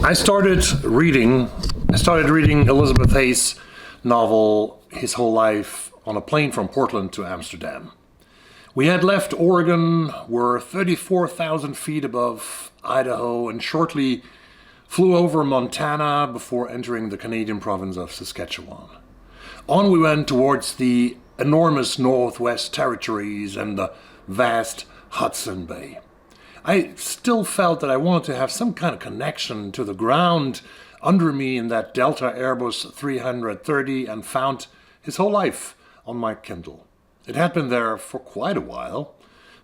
I started reading Elizabeth Hay's novel His Whole Life on a plane from Portland to Amsterdam. We had left Oregon, were 34,000 feet above Idaho, and shortly flew over Montana before entering the Canadian province of Saskatchewan. On we went towards the enormous Northwest Territories and the vast Hudson Bay. I still felt that I wanted to have some kind of connection to the ground under me in that Delta Airbus 330 and found His Whole Life on my Kindle. It had been there for quite a while.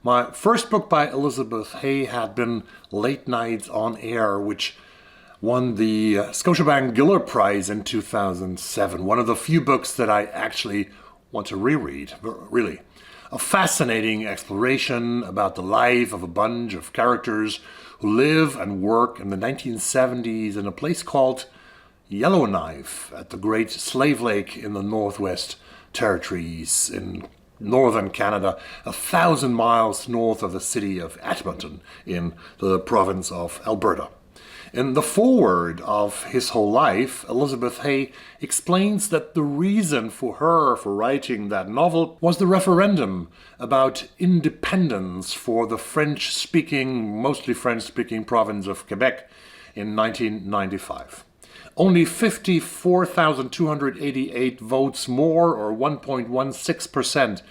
My first book by Elizabeth Hay had been Late Nights on Air, which won the Scotiabank Giller Prize in 2007. One of the few books that I actually want to reread, really. A fascinating exploration about the life of a bunch of characters who live and work in the 1970s in a place called Yellowknife at the Great Slave Lake in the Northwest Territories in northern Canada, 1,000 miles north of the city of Edmonton in the province of Alberta. In the foreword of His Whole Life, Elizabeth Hay explains that the reason for her for writing that novel was the referendum about independence for the mostly French-speaking province of Quebec in 1995. Only 54,288 votes more, or 1.16%,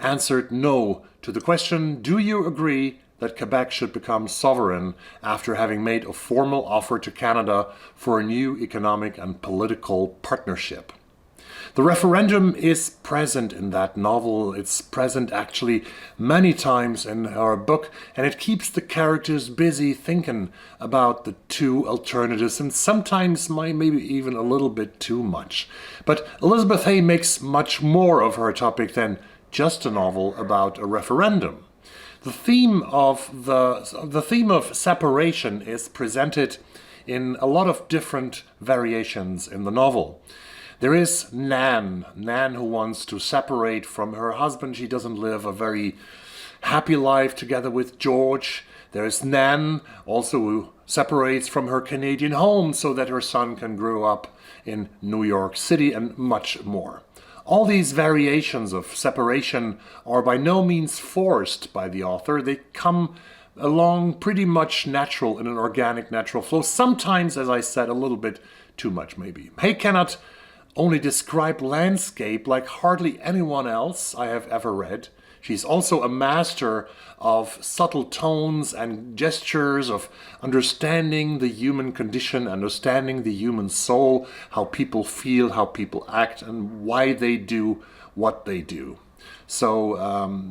answered no to the question, do you agree that Quebec should become sovereign after having made a formal offer to Canada for a new economic and political partnership? The referendum is present in that novel. It's present actually many times in her book, and it keeps the characters busy thinking about the two alternatives, and sometimes maybe even a little bit too much. But Elizabeth Hay makes much more of her topic than just a novel about a referendum. The theme of separation is presented in a lot of different variations in the novel. There is Nan who wants to separate from her husband. She doesn't live a very happy life together with George. There is Nan also who separates from her Canadian home so that her son can grow up in New York City, and much more. All these variations of separation are by no means forced by the author. They come along pretty much natural in an organic, natural flow. Sometimes, as I said, a little bit too much maybe. Hay cannot only describe landscape like hardly anyone else I have ever read. She's also a master of subtle tones and gestures, of understanding the human condition, understanding the human soul, how people feel, how people act, and why they do what they do. So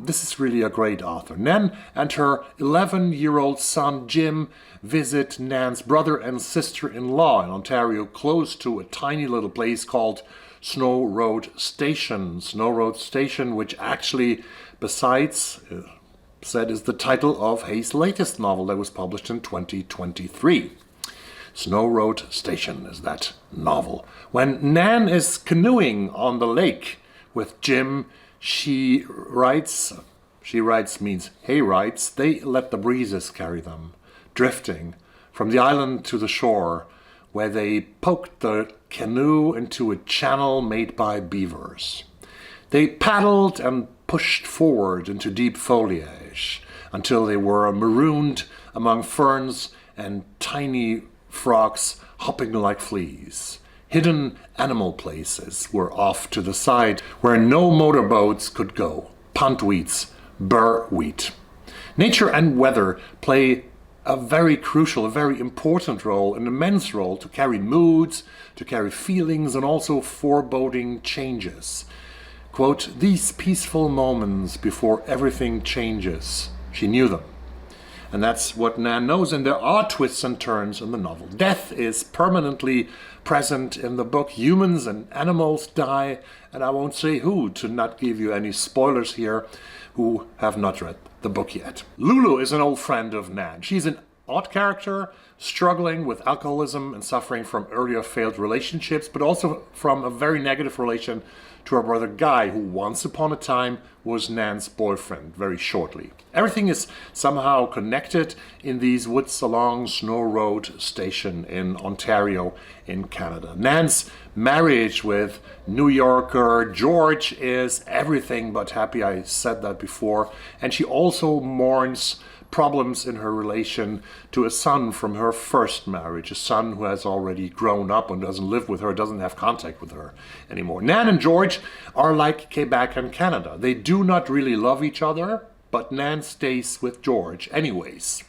this is really a great author. Nan and her 11-year-old son Jim visit Nan's brother and sister-in-law in Ontario, close to a tiny little place called Snow Road Station. Snow Road Station, which actually, besides said, is the title of Hay's latest novel that was published in 2023. Snow Road Station is that novel. When Nan is canoeing on the lake with Jim, Hay writes, they let the breezes carry them, drifting from the island to the shore, where they poked the canoe into a channel made by beavers. They paddled and pushed forward into deep foliage until they were marooned among ferns and tiny frogs hopping like fleas. Hidden animal places were off to the side where no motorboats could go. Puntweeds, burr wheat. Nature and weather play a very crucial, a very important role, an immense role to carry moods, to carry feelings, and also foreboding changes. Quote, these peaceful moments before everything changes. She knew them. And that's what Nan knows, and there are twists and turns in the novel. Death is permanently present in the book. Humans and animals die, and I won't say who to not give you any spoilers here who have not read the book yet. Lulu is an old friend of Nan. She's an odd character, struggling with alcoholism and suffering from earlier failed relationships, but also from a very negative relation to her brother Guy, who once upon a time was Nan's boyfriend, very shortly. Everything is somehow connected in these woods along Snow Road Station in Ontario in Canada. Nan's marriage with New Yorker George is everything but happy. I said that before. And she also mourns problems in her relation to a son from her first marriage, a son who has already grown up and doesn't live with her, doesn't have contact with her anymore. Nan and George are like Quebec and Canada. They do not really love each other, but Nan stays with George anyways.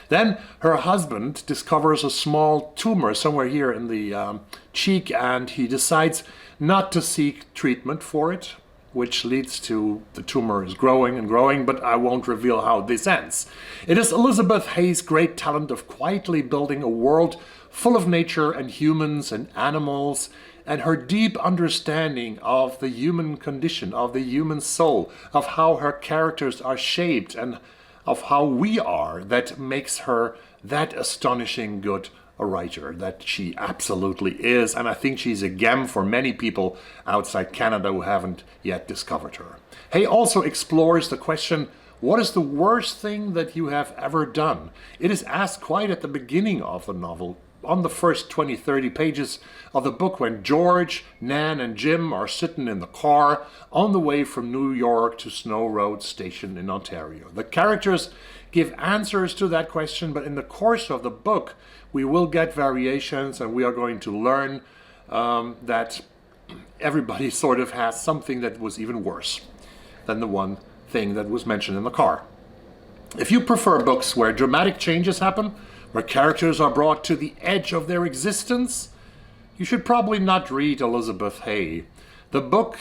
Then her husband discovers a small tumor somewhere here in the cheek, and he decides not to seek treatment for it, which leads to the tumor is growing and growing, but I won't reveal how this ends. It is Elizabeth Hay's great talent of quietly building a world full of nature and humans and animals, and her deep understanding of the human condition, of the human soul, of how her characters are shaped and of how we are, that makes her that astonishing good a writer that she absolutely is, and I think she's a gem for many people outside Canada who haven't yet discovered her. Hay also explores the question, what is the worst thing that you have ever done? It is asked quite at the beginning of the novel, on the first 20-30 pages of the book, when George, Nan and Jim are sitting in the car on the way from New York to Snow Road Station in Ontario. The characters give answers to that question, but in the course of the book we will get variations, and we are going to learn that everybody sort of has something that was even worse than the one thing that was mentioned in the car. If you prefer books where dramatic changes happen, where characters are brought to the edge of their existence, you should probably not read Elizabeth Hay. The book,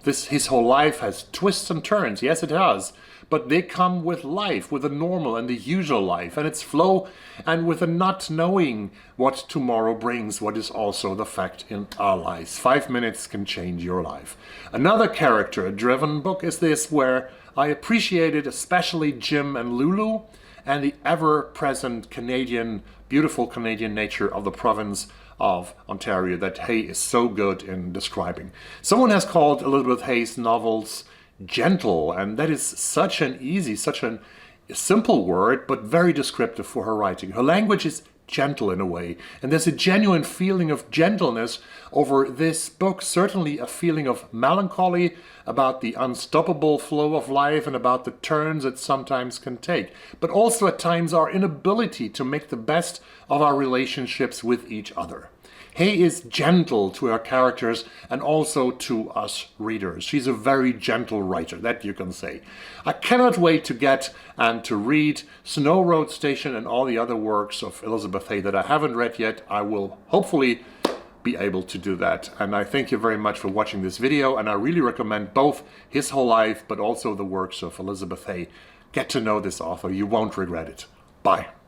his whole life, has twists and turns. Yes, it has. But they come with life, with the normal and the usual life, and its flow, and with the not knowing what tomorrow brings, what is also the fact in our lives. 5 minutes can change your life. Another character-driven book is this, where I appreciated especially Jim and Lulu, and the ever-present Canadian, beautiful Canadian nature of the province of Ontario that Hay is so good in describing. Someone has called Elizabeth Hay's novels gentle, and that is such a simple word, but very descriptive for her writing. Her language is gentle in a way, and there's a genuine feeling of gentleness over this book, certainly a feeling of melancholy about the unstoppable flow of life and about the turns it sometimes can take, but also at times our inability to make the best of our relationships with each other. Hay is gentle to her characters and also to us readers. She's a very gentle writer, that you can say. I cannot wait to get and to read Snow Road Station and all the other works of Elizabeth Hay that I haven't read yet. I will hopefully be able to do that. And I thank you very much for watching this video, and I really recommend both his whole life but also the works of Elizabeth Hay. Get to know this author. You won't regret it. Bye.